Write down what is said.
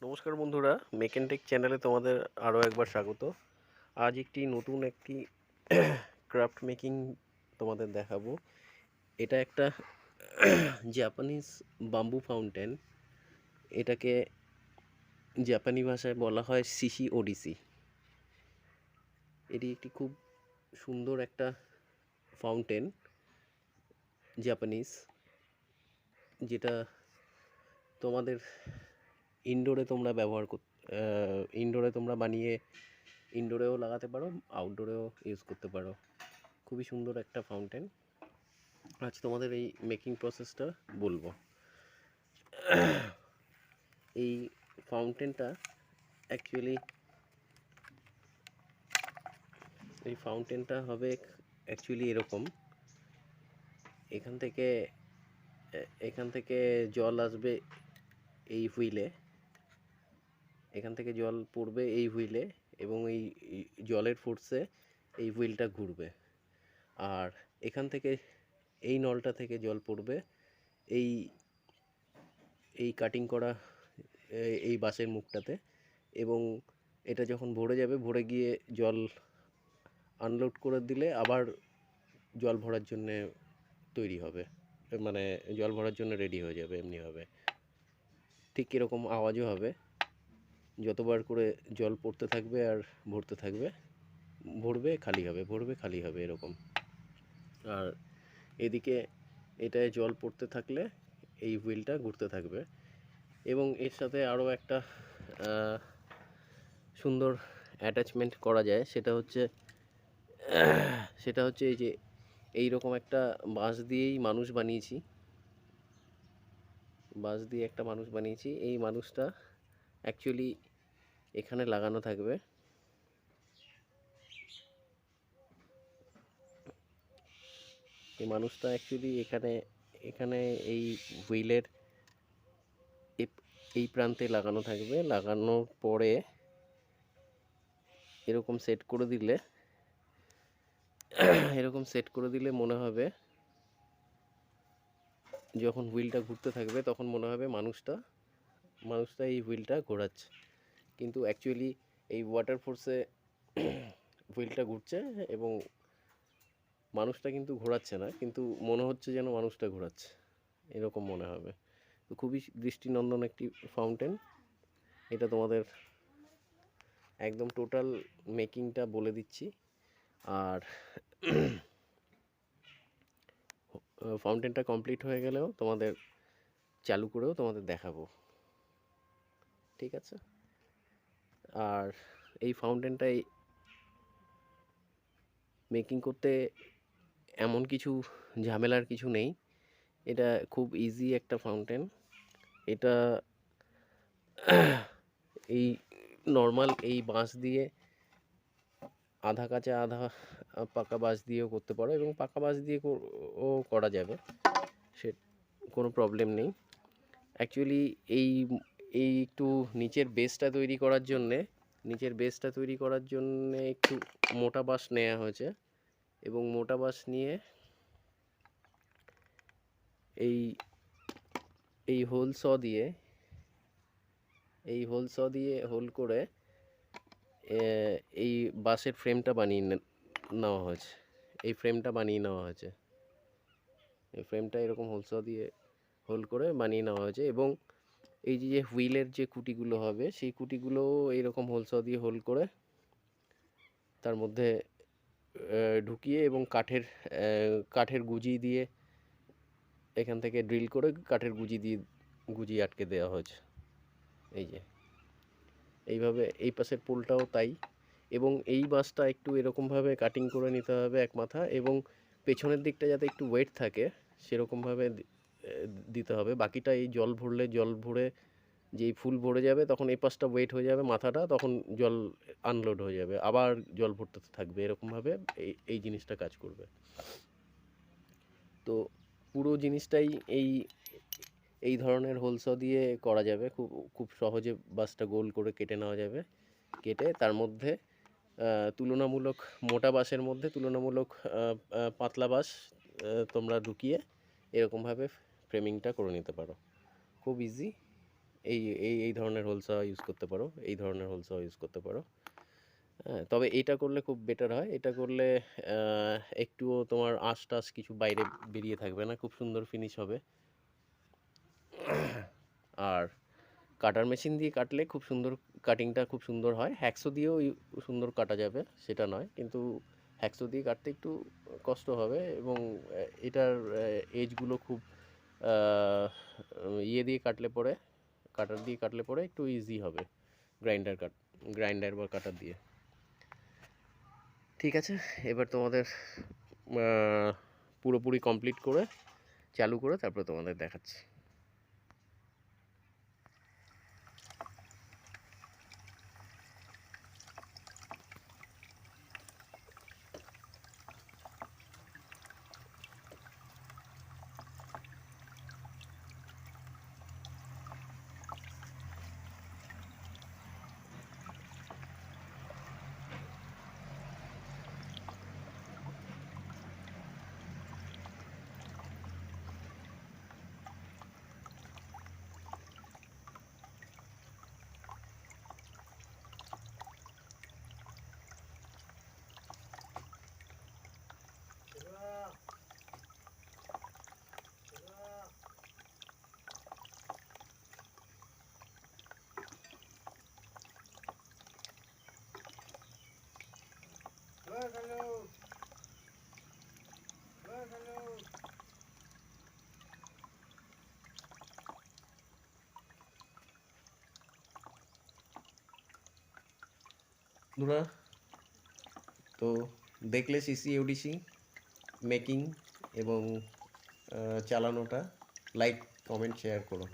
নমস্কার বন্ধুরা, মেকেনটেক চ্যানেলে তোমাদের আরও একবার স্বাগত। আজ নতুন একটি ক্রাফট মেকিং তোমাদের দেখাবো। এটা একটা জাপানিজ বাম্বু ফাউন্টেন। এটাকে জাপানি ভাষায় বলা হয় সিসি ওডিসি। এটি একটি খুব সুন্দর একটা ফাউন্টেন, জাপানিজ, যেটা তোমাদের ইনডোরে তোমরা ইনডোরে তোমরা বানিয়ে ইনডোরেও লাগাতে পারো, আউটডোরেও ইউজ করতে পারো। খুবই সুন্দর একটা ফাউন্টেন। আজ তোমাদের এই মেকিং প্রসেসটা বলবো। এই ফাউন্টেনটা হবে অ্যাকচুয়ালি এরকম। এখান থেকে জল আসবে এই হুইলে, এখান থেকে জল পড়বে এই হুইলে, এবং এই জলের ফোর্সে এই হুইলটা ঘুরবে। আর এখান থেকে এই নলটা থেকে জল পড়বে এই এই কাটিং করা এই বাঁশের মুখটাতে, এবং এটা যখন ভরে যাবে, ভরে গিয়ে জল আনলোড করে দিলে আবার জল ভরার জন্যে তৈরি হবে, মানে জল ভরার জন্য রেডি হয়ে যাবে। এমনি হবে, ঠিক এরকম আওয়াজও হবে। যতবার করে জল পড়তে থাকবে আর ভরতে থাকবে, ভরবে খালি হবে, ভরবে খালি হবে, এরকম। আর এদিকে এটায় জল পড়তে থাকলে এই হুইলটা ঘুরতে থাকবে। এবং এর সাথে আরও একটা সুন্দর অ্যাটাচমেন্ট করা যায়। সেটা হচ্ছে এই যে এইরকম একটা বাঁশ দিয়েই মানুষ বানিয়েছি, এই মানুষটা অ্যাকচুয়ালি এখানে লাগানো থাকবে। এই মানুষটা অ্যাকচুয়ালি এখানে এই হুইলের এই প্রান্তে লাগানো থাকবে। লাগানোর পরে এরকম সেট করে দিলে মনে হবে, যখন হুইলটা ঘুরতে থাকবে তখন মনে হবে মানুষটা এই হুইলটা ঘোরাচ্ছে। কিন্তু অ্যাকচুয়ালি এই ওয়াটার ফোর্সে হুইলটা ঘুরছে এবং মানুষটা কিন্তু ঘোরাচ্ছে না, কিন্তু মনে হচ্ছে যেন মানুষটা ঘোরাচ্ছে, এরকম মনে হবে। তো খুবই দৃষ্টিনন্দন একটি ফাউন্টেন। এটা তোমাদের একদম টোটাল মেকিংটা বলে দিচ্ছি। আর ফাউন্টেনটা কমপ্লিট হয়ে গেলেও তোমাদের চালু করেও তোমাদের দেখাবো, ঠিক আছে? আর এই ফাউন্টেনটাই মেকিং করতে এমন কিছু ঝামেলার কিছু নেই। এটা খুব ইজি একটা ফাউন্টেন। এটা এই নর্মাল এই বাঁশ দিয়ে, আধা কাঁচা আধা পাকা বাঁশ দিয়েও করতে পারো, এবং পাকা বাঁশ দিয়ে ও করা যাবে, সে কোনো প্রবলেম নেই। অ্যাকচুয়ালি এই এই একটু নিচের বেসটা তৈরি করার জন্যে একটু মোটা বাঁশ নেওয়া হয়েছে, এবং মোটা বাঁশ নিয়ে এই হোল স দিয়ে হোল করে এই বাঁশের ফ্রেমটা বানিয়ে নেওয়া হয়েছে। এই ফ্রেমটা এরকম হোল স দিয়ে হোল করে বানিয়ে নেওয়া হয়েছে। এবং এই যে হুইলের যে কুটিগুলো হবে, সেই কুটিগুলোও এইরকম হোল স দিয়ে হোল করে তার মধ্যে ঢুকিয়ে, এবং কাঠের গুজি দিয়ে এখান থেকে ড্রিল করে কাঠের গুজি আটকে দেওয়া হয়েছে। এই যে এইভাবে এই পাশের পোলটাও তাই। এবং এই বাঁশটা একটু এরকমভাবে কাটিং করে নিতে হবে এক মাথা, এবং পেছনের দিকটা যাতে একটু ওয়েট থাকে সেরকমভাবে দিতে হবে। বাকিটা এই জল ভরে যেই ফুল ভরে যাবে, তখন এই পাশটা ওয়েট হয়ে যাবে মাথাটা, তখন জল আনলোড হয়ে যাবে, আবার জল ভরতে থাকবে, এরকমভাবে এই জিনিসটা কাজ করবে। তো পুরো জিনিসটাই এই ধরনের হোলস দিয়ে করা যাবে। খুব সহজে বাঁশটা গোল করে কেটে নেওয়া যাবে। কেটে তার মধ্যে তুলনামূলক মোটা বাঁশের মধ্যে তুলনামূলক পাতলা বাঁশ তোমরা ঢুকিয়ে এরকমভাবে ফ্রেমিংটা করে নিতে পারো। খুব ইজি। এই এই ধরনের হোলসা ইউজ করতে পারো, এই ধরনের হোলসা ইউজ করতে পারো। হ্যাঁ, তবে এটা করলে খুব বেটার হয়। এটা করলে একটুও তোমার আঁশ-টাশ কিছু বাইরে বেরিয়ে থাকবে না, খুব সুন্দর ফিনিশ হবে। আর কাটার মেশিন দিয়ে কাটলে খুব সুন্দর, কাটিংটা খুব সুন্দর হয়। হ্যাকসো দিয়েও সুন্দর কাটা যাবে, সেটা নয়, কিন্তু হ্যাকসো দিয়ে কাটতে একটু কষ্ট হবে এবং এটার এজগুলো খুব ইয়ে দিয়ে কাটলে পরে, কাটার দিয়ে কাটলে পরে একটু ইজি হবে, গ্রাইন্ডার বা কাটার দিয়ে। ঠিক আছে, এবার তোমাদের পুরোপুরি কমপ্লিট করে চালু করে তারপরে তোমাদের দেখাচ্ছি। বন্ধুরা, তো দেখলে সিসি ইউডিসি মেকিং এবং চালানোটা। লাইক, কমেন্ট, শেয়ার করো।